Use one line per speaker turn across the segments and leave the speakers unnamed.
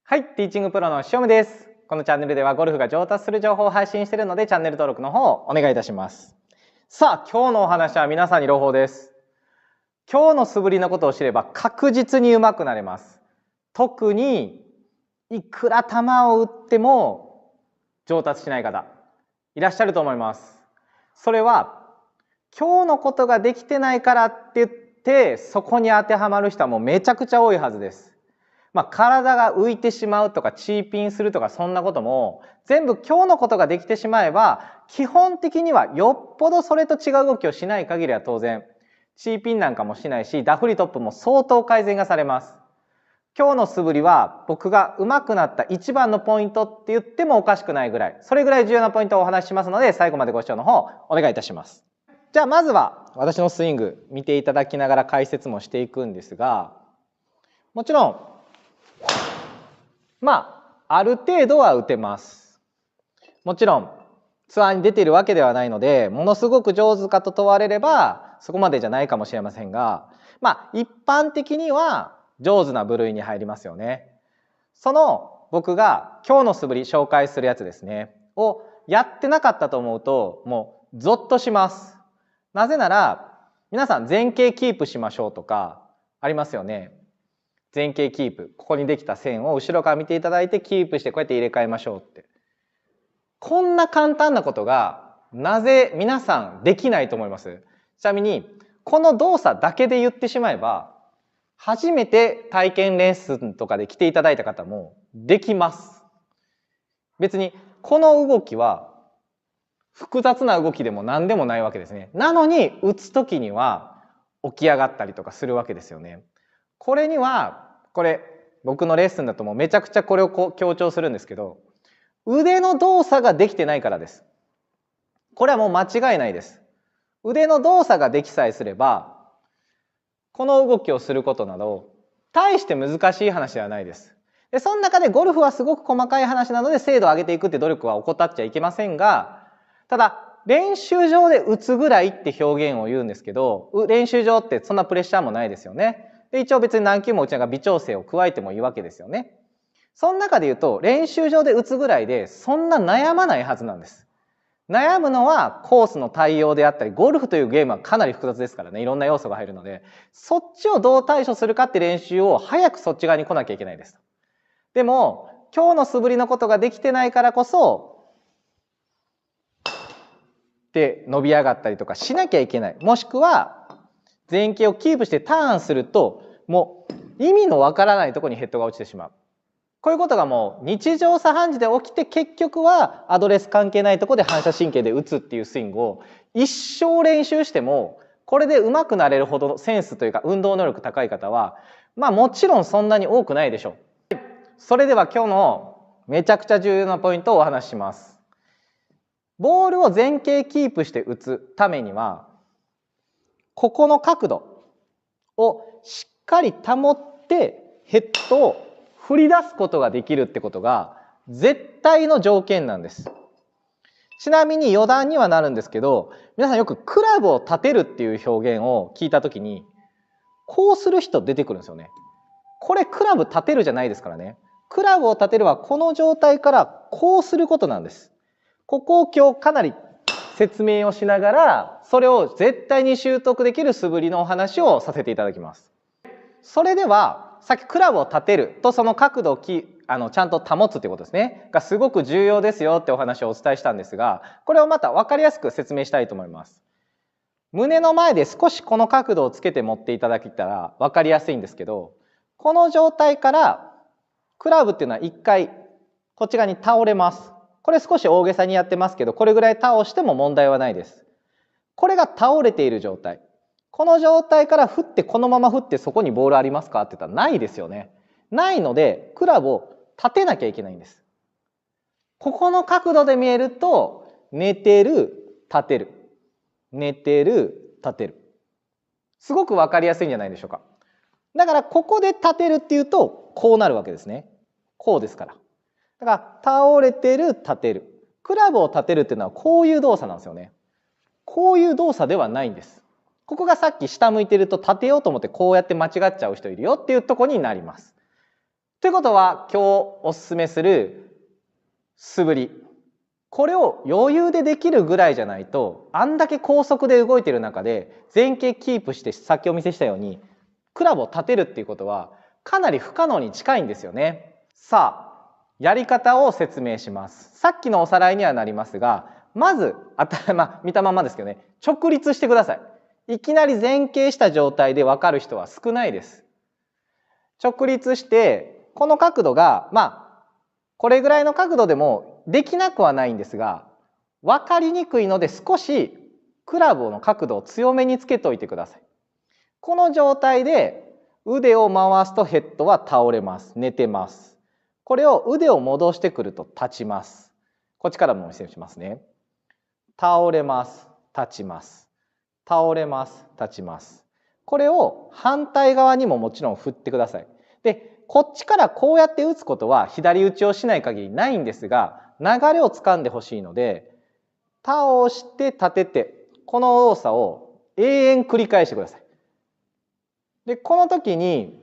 はい、ティーチングプロの塩見です。このチャンネルではゴルフが上達する情報を配信しているので、チャンネル登録の方をお願いいたします。さあ、今日のお話は皆さんに朗報です。今日の素振りのことを知れば確実に上手くなれます。特にいくら球を打っても上達しない方いらっしゃると思います。それは今日のことができてないからって言ってそこに当てはまる人はもうめちゃくちゃ多いはずです。体が浮いてしまうとかチーピンするとかそんなことも全部今日のことができてしまえば基本的にはよっぽどそれと違う動きをしない限りは当然チーピンなんかもしないしダフりトップも相当改善がされます。今日の素振りは僕が上手くなった一番のポイントって言ってもおかしくないぐらいそれぐらい重要なポイントをお話ししますので最後までご視聴の方お願いいたします。じゃあまずは私のスイング見ていただきながら解説もしていくんですがもちろんある程度は打てます。もちろんツアーに出ているわけではないのでものすごく上手かと問われればそこまでじゃないかもしれませんが一般的には上手な部類に入りますよね。その僕が今日の素振り紹介するやつですねをやってなかったと思うともうゾッとします。なぜなら皆さん前傾キープしましょうとかありますよね。前傾キープここにできた線を後ろから見ていただいてキープしてこうやって入れ替えましょうってこんな簡単なことがなぜ皆さんできないと思います？ちなみにこの動作だけで言ってしまえば初めて体験レッスンとかで来ていただいた方もできます。別にこの動きは複雑な動きでも何でもないわけですね。なのに打つ時には起き上がったりとかするわけですよね。これには僕のレッスンだともうめちゃくちゃこれを強調するんですけど腕の動作ができてないからです。これはもう間違いないです。腕の動作ができさえすればこの動きをすることなど大して難しい話ではないです。でその中でゴルフはすごく細かい話なので精度を上げていくって努力は怠っちゃいけませんがただ練習場で打つぐらいって表現を言うんですけど練習場ってそんなプレッシャーもないですよね。で一応別に何球も打ちながら微調整を加えてもいいわけですよね。その中で言うと練習場で打つぐらいでそんな悩まないはずなんです。悩むのはコースの対応であったりゴルフというゲームはかなり複雑ですからねいろんな要素が入るのでそっちをどう対処するかって練習を早くそっち側に来なきゃいけないです。でも今日の素振りのことができてないからこそで伸び上がったりとかしなきゃいけないもしくは前傾をキープしてターンするともう意味のわからないところにヘッドが落ちてしまう。こういうことがもう日常茶飯事で起きて結局はアドレス関係ないところで反射神経で打つっていうスイングを一生練習してもこれで上手くなれるほどセンスというか運動能力高い方はもちろんそんなに多くないでしょう。それでは今日のめちゃくちゃ重要なポイントをお話しします。ボールを前傾キープして打つためにはここの角度をしっかり保ってヘッドを振り出すことができるってことが絶対の条件なんです。ちなみに余談にはなるんですけど皆さんよくクラブを立てるっていう表現を聞いた時にこうする人出てくるんですよね。これクラブ立てるじゃないですからね。クラブを立てるはこの状態からこうすることなんです。ここを今日かなり説明をしながらそれを絶対に習得できる素振りのお話をさせていただきます。それではさっきクラブを立てるとその角度をちゃんと保つってことですねがすごく重要ですよってお話をお伝えしたんですがこれをまた分かりやすく説明したいと思います。胸の前で少しこの角度をつけて持っていただけたら分かりやすいんですけどこの状態からクラブっていうのは一回こっち側に倒れます。これ少し大げさにやってますけどこれぐらい倒しても問題はないです。これが倒れている状態この状態から振ってこのまま振ってそこにボールありますかって言ったらないですよね。ないのでクラブを立てなきゃいけないんです。ここの角度で見えると寝てる立てる寝てる立てるすごく分かりやすいんじゃないでしょうか。だからここで立てるっていうとこうなるわけですね。こうですからだから倒れてる立てるクラブを立てるっていうのはこういう動作なんですよね。こういう動作ではないんです。ここがさっき下向いてると立てようと思ってこうやって間違っちゃう人いるよっていうところになります。ということは今日おすすめする素振り、これを余裕でできるぐらいじゃないと、あんだけ高速で動いている中で前傾キープして、さっきお見せしたようにクラブを立てるっていうことはかなり不可能に近いんですよね。さあ、やり方を説明します。さっきのおさらいにはなりますが、まず見たままですけどね、直立してください。いきなり前傾した状態で分かる人は少ないです。直立してこの角度がこれぐらいの角度でもできなくはないんですが、分かりにくいので少しクラブの角度を強めにつけておいてください。この状態で腕を回すとヘッドは倒れます。寝てます。これを腕を戻してくると立ちます。こっちからもお見せしますね。倒れます。立ちます。倒れます。立ちます。これを反対側にももちろん振ってください。で、こっちからこうやって打つことは左打ちをしない限りないんですが、流れを掴んでほしいので、倒して立てて、この動作を永遠繰り返してください。で、この時に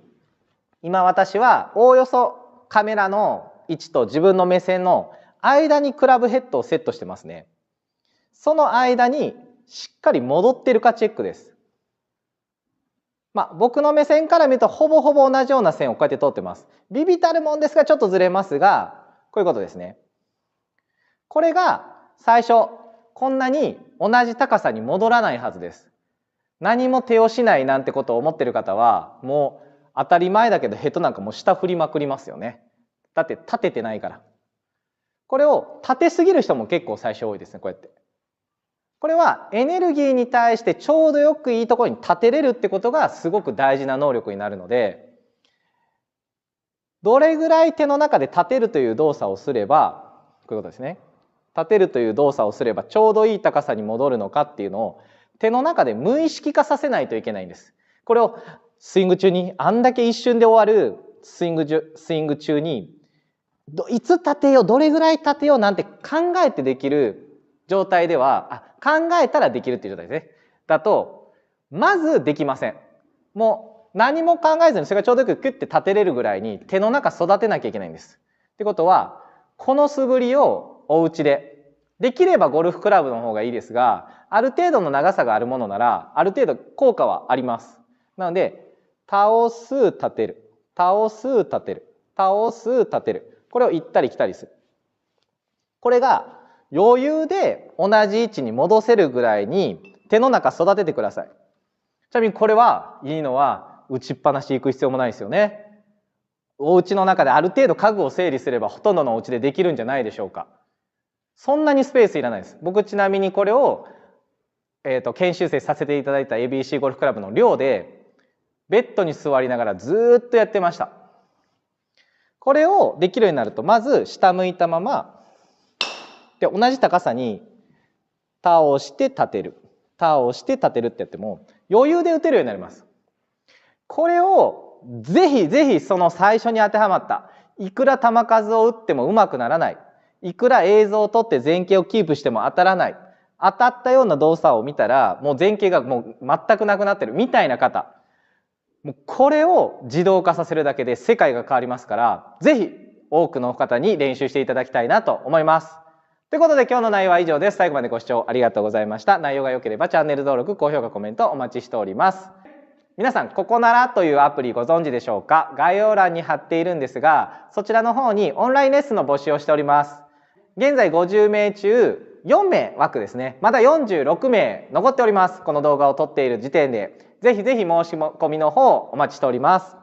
今私はおおよそカメラの位置と自分の目線の間にクラブヘッドをセットしてますね。その間にしっかり戻ってるかチェックです。僕の目線から見るとほぼほぼ同じような線をこうやって通ってます。微々たるもんですがちょっとずれますが、こういうことですね。これが最初こんなに同じ高さに戻らないはずです。何も手をしないなんてことを思ってる方はもう当たり前だけどヘッドなんかもう下振りまくりますよね。だって立ててないから。これを立てすぎる人も結構最初多いですね。こうやって。これはエネルギーに対してちょうどよくいいところに立てれるってことがすごく大事な能力になるので、どれぐらい手の中で立てるという動作をすれば、こういうことですね。立てるという動作をすればちょうどいい高さに戻るのかっていうのを手の中で無意識化させないといけないんです。これをスイング中にあんだけ一瞬で終わるスイング中にいつ立てよう、どれぐらい立てようなんて考えてできる状態では、考えたらできるっていう状態ですね。だとまずできません。もう何も考えずにそれがちょうどよくキュッて立てれるぐらいに手の中育てなきゃいけないんです。ってことはこの素振りをお家でできればゴルフクラブの方がいいですが、ある程度の長さがあるものならある程度効果はあります。なので倒す立てる、倒す立てる、倒す立てる、これを行ったり来たりする。これが余裕で同じ位置に戻せるぐらいに手の中育ててください。ちなみにこれはいいのは打ちっぱなし行く必要もないですよね。お家の中である程度家具を整理すればほとんどのお家でできるんじゃないでしょうか。そんなにスペースいらないです。僕ちなみにこれを、研修生させていただいた ABC ゴルフクラブの寮でベッドに座りながらずっとやってました。これをできるようになると、まず下向いたままで同じ高さに倒して立てる、倒して立てるってやっても余裕で打てるようになります。これをぜひぜひその最初に当てはまった、いくら球数を打ってもうまくならない、いくら映像を撮って前傾をキープしても当たらない、当たったような動作を見たらもう前傾がもう全くなくなってるみたいな方、もうこれを自動化させるだけで世界が変わりますから、ぜひ多くの方に練習していただきたいなと思います。ということで今日の内容は以上です。最後までご視聴ありがとうございました。内容が良ければチャンネル登録、高評価、コメントお待ちしております。皆さん、ここならというアプリご存知でしょうか。概要欄に貼っているんですが、そちらの方にオンラインレッスンの募集をしております。現在50名中4名枠ですね。まだ46名残っております。この動画を撮っている時点で。ぜひぜひ申し込みの方お待ちしております。